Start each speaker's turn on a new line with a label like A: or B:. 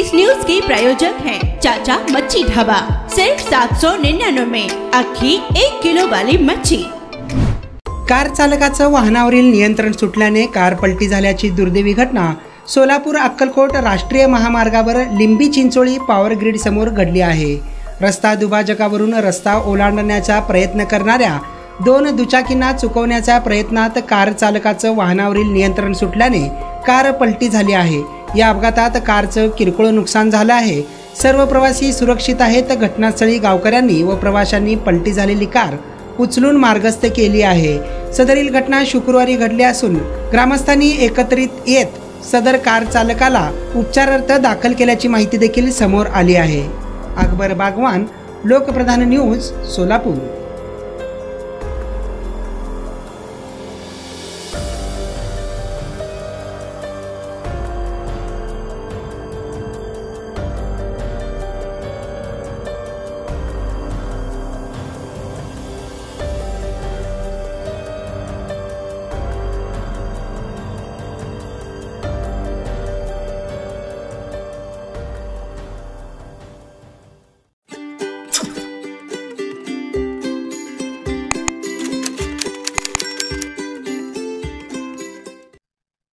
A: इस news के प्रायोजक हैं चाचा मच्छी ढाबा, सिर्फ 799 में अख्खी 1 किलो वाली मच्छी।
B: कार चालकाचं वाहनावरील नियंत्रण सुटल्याने कार पलटी झाल्याची दुर्दैवी घटना सोलापूर अक्कलकोट राष्ट्रीय महामार्गावर लिंबी चिंचोळी पॉवर ग्रिड समोर घडली आहे। रस्ता दुभाजकावरून रस्ता ओलांडण्याचा प्रयत्न करणाऱ्या 2 दुचाकींना चुकवण्याच्या प्रयत्नात कार चालकाचं वाहनावरील नियंत्रण सुटल्याने कार पलटी झाली आहे। या अपघातात कारचं किरकोळ नुकसान झालं आहे। सर्व प्रवासी सुरक्षित आहेत। घटनास्थळी गावकऱ्यांनी व प्रवाशांनी पलटी झालेली कार उचलून मार्गस्थ केली आहे। सदरील घटना शुक्रवारी घडली असून ग्रामस्थांनी एकत्रित येत सदर कार चालकाला उपचारार्थ दाखल केल्याची माहिती देखील समोर आली आहे। अकबर बागवान, लोकप्रधान न्यूज, सोलापूर।